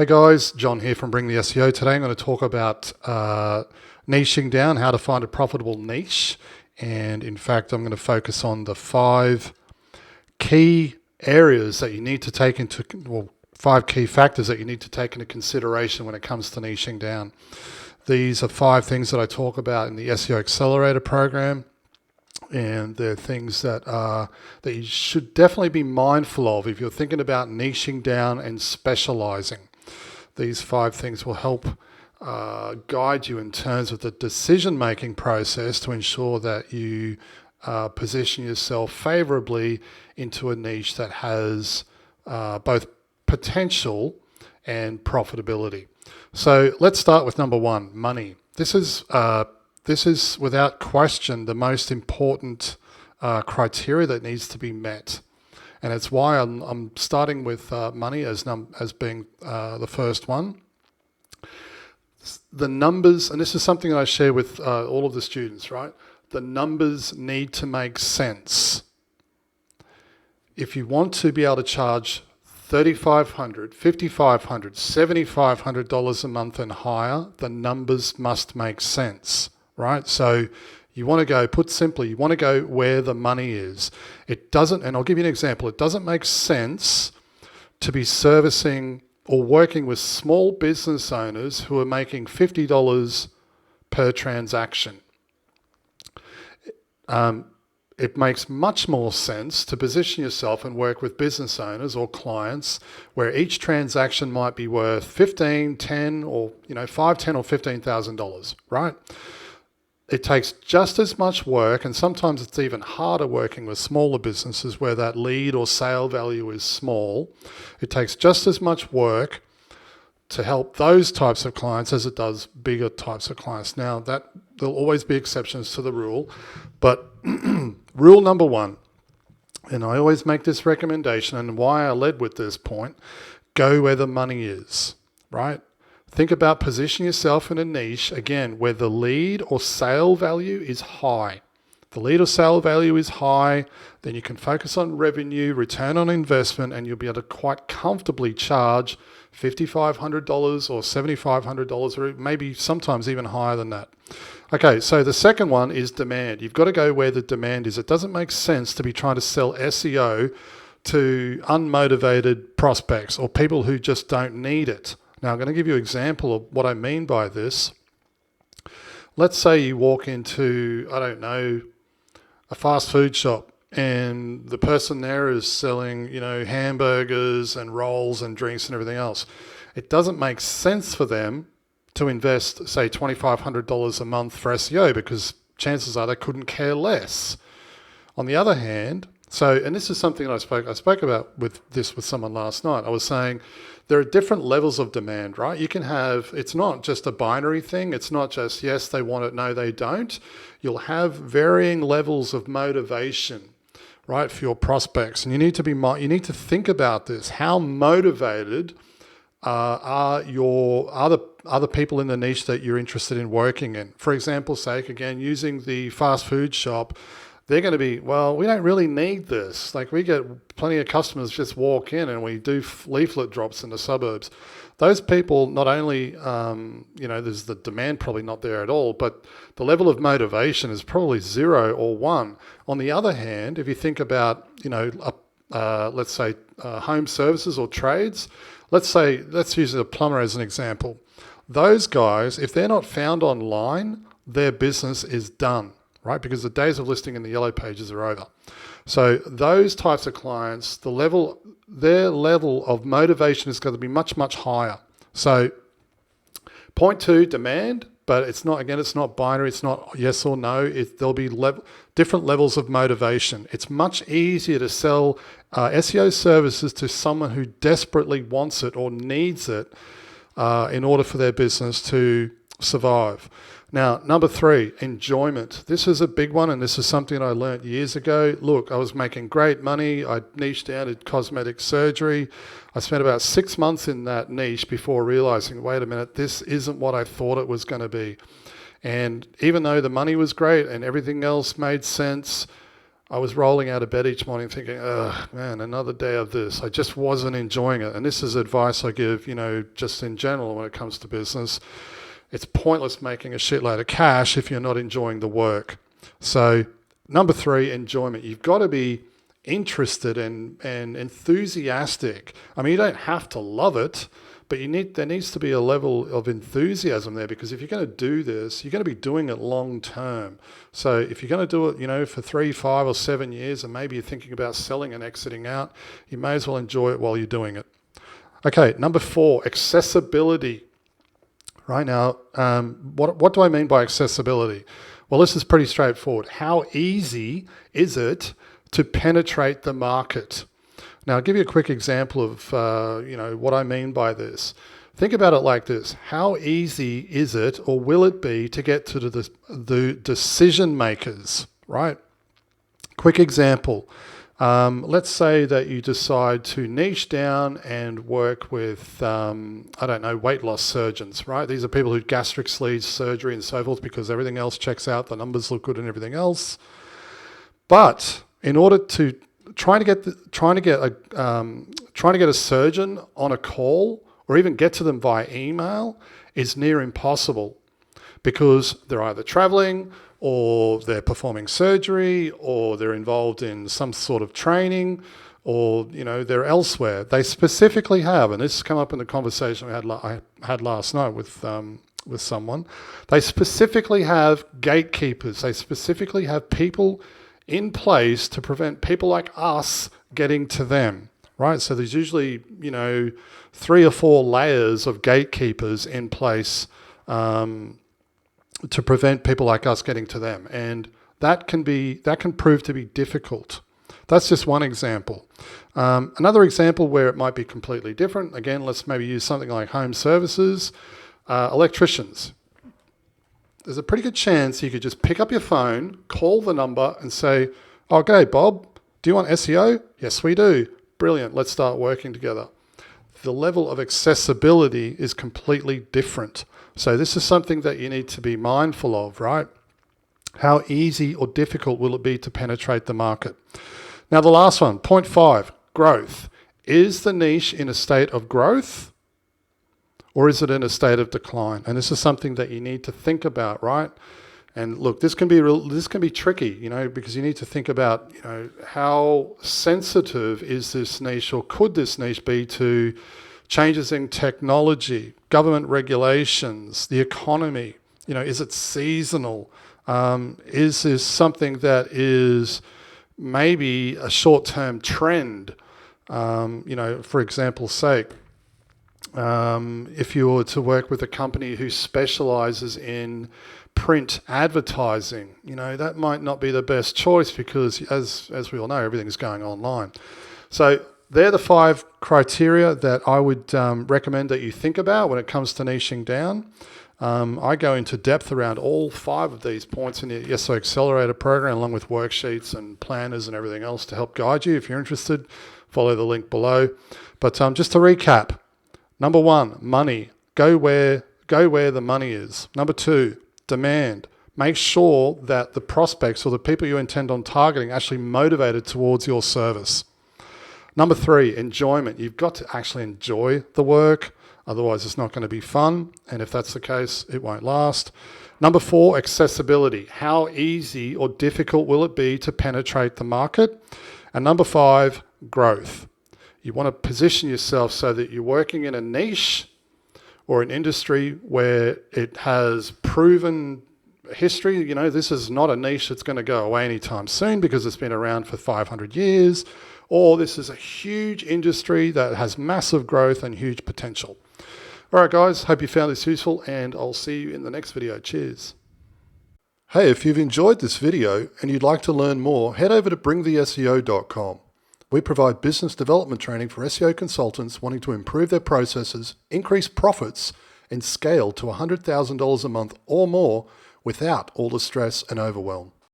Hey guys, John here from Bring the SEO. Today I'm going to talk about niching down, how to find a profitable niche. And in fact, I'm going to focus on the 5 key areas that you need to take into, well, 5 key factors that you need to take into consideration when it comes to niching down. These are 5 things that I talk about in the SEO Accelerator program. And they're things that you should definitely be mindful of if you're thinking about niching down and specializing. These 5 things will help guide you in terms of the decision-making process to ensure that you position yourself favorably into a niche that has both potential and profitability. So let's start with number 1, money. This is without question the most important criteria that needs to be met. And it's why I'm starting with money as being the first one. The numbers, and this is something that I share with all of the students, right? The numbers need to make sense. If you want to be able to charge $3,500, $5,500, $7,500 a month and higher, the numbers must make sense, right? So you want to go, put simply, you want to go where the money is. It doesn't, and I'll give you an example, it doesn't make sense to be servicing or working with small business owners who are making $50 per transaction. It makes much more sense to position yourself and work with business owners or clients where each transaction might be worth $15, $10, or $5, $10, or $15,000, right? It takes just as much work, and sometimes it's even harder working with smaller businesses where that lead or sale value is small. It takes just as much work to help those types of clients as it does bigger types of clients. Now, there'll always be exceptions to the rule, but rule number 1, and I always make this recommendation, and why I led with this point, go where the money is, right? Think about positioning yourself in a niche, again, where the lead or sale value is high. The lead or sale value is high, then you can focus on revenue, return on investment, and you'll be able to quite comfortably charge $5,500 or $7,500, or maybe sometimes even higher than that. Okay, so the second one is demand. You've got to go where the demand is. It doesn't make sense to be trying to sell SEO to unmotivated prospects or people who just don't need it. Now, I'm going to give you an example of what I mean by this. Let's say you walk into, I don't know, a fast food shop, and the person there is selling, hamburgers and rolls and drinks and everything else. It doesn't make sense for them to invest, say, $2,500 a month for SEO because chances are they couldn't care less. On the other hand, and this is something that I spoke about with someone last night. I was saying there are different levels of demand, right? You can have, it's not just a binary thing. It's not just, yes, they want it, no, they don't. You'll have varying levels of motivation, right, for your prospects. And you need to think about this. How motivated are other people in the niche that you're interested in working in? For example's sake, again, using the fast food shop, they're going to be, well, we don't really need this. Like, we get plenty of customers just walk in and we do leaflet drops in the suburbs. Those people, not only, there's the demand probably not there at all, but the level of motivation is probably 0 or 1. On the other hand, if you think about, let's say home services or trades, let's use a plumber as an example. Those guys, if they're not found online, their business is done, right? Because the days of listing in the yellow pages are over. So those types of clients, their level of motivation is going to be much, much higher. So point 2, demand, but it's not binary. It's not yes or no. There'll be different levels of motivation. It's much easier to sell SEO services to someone who desperately wants it or needs it in order for their business to survive. Now, number 3, enjoyment. This is a big one, and this is something I learned years ago. Look, I was making great money. I niched down in cosmetic surgery. I spent about 6 months in that niche before realizing, wait a minute, this isn't what I thought it was going to be. And even though the money was great and everything else made sense, I was rolling out of bed each morning thinking, oh man, another day of this. I just wasn't enjoying it. And this is advice I give, just in general when it comes to business. It's pointless making a shitload of cash if you're not enjoying the work. So number 3, enjoyment. You've got to be interested and enthusiastic. I mean, you don't have to love it, but there needs to be a level of enthusiasm there, because if you're going to do this, you're going to be doing it long term. So if you're going to do it, for 3, 5 or 7 years, and maybe you're thinking about selling and exiting out, you may as well enjoy it while you're doing it. Okay, number 4, accessibility. Right now, what do I mean by accessibility? Well, this is pretty straightforward. How easy is it to penetrate the market? Now, I'll give you a quick example of what I mean by this. Think about it like this. How easy is it, or will it be, to get to the decision makers, right? Quick example. Let's say that you decide to niche down and work with, weight loss surgeons, right? These are people who do gastric sleeve surgery and so forth, because everything else checks out, the numbers look good and everything else. But in order to trying to get a surgeon on a call, or even get to them via email, is near impossible, because they're either traveling, or they're performing surgery, or they're involved in some sort of training, or they're elsewhere. They specifically have, and this has come up in the conversation I had last night with someone. They specifically have gatekeepers. They specifically have people in place to prevent people like us getting to them, right? So there's usually 3 or 4 layers of gatekeepers in place to prevent people like us getting to them, and that can prove to be difficult. That's just one example. Another example where it might be completely different. Again, let's maybe use something like home services, electricians. There's a pretty good chance you could just pick up your phone, call the number, and say, "Okay, Bob, do you want SEO? Yes, we do. Brilliant. Let's start working together." The level of accessibility is completely different. So this is something that you need to be mindful of, right? How easy or difficult will it be to penetrate the market? Now, the last one, point 5, growth. Is the niche in a state of growth, or is it in a state of decline? And this is something that you need to think about, right? And look, this can be tricky, because you need to think about, how sensitive is this niche, or could this niche be to changes in technology, government regulations, the economy? Is it seasonal? Is this something that is maybe a short-term trend? For example's sake, if you were to work with a company who specializes in print advertising, that might not be the best choice, because as we all know, everything's going online. So they're the 5 criteria that I would recommend that you think about when it comes to niching down. I go into depth around all 5 of these points in the SEO Accelerator program, along with worksheets and planners and everything else to help guide you. If you're interested, follow the link below. But just to recap, number 1, money. Go where the money is. Number 2, demand. Make sure that the prospects, or the people you intend on targeting, are actually motivated towards your service. Number 3, enjoyment. You've got to actually enjoy the work. Otherwise, it's not going to be fun. And if that's the case, it won't last. Number 4, accessibility. How easy or difficult will it be to penetrate the market? And number 5, growth. You want to position yourself so that you're working in a niche or an industry where it has proven history. This is not a niche that's going to go away anytime soon, because it's been around for 500 years. Or this is a huge industry that has massive growth and huge potential. All right, guys, hope you found this useful, and I'll see you in the next video. Cheers. Hey, if you've enjoyed this video and you'd like to learn more, head over to bringtheseo.com. We provide business development training for SEO consultants wanting to improve their processes, increase profits, and scale to $100,000 a month or more without all the stress and overwhelm.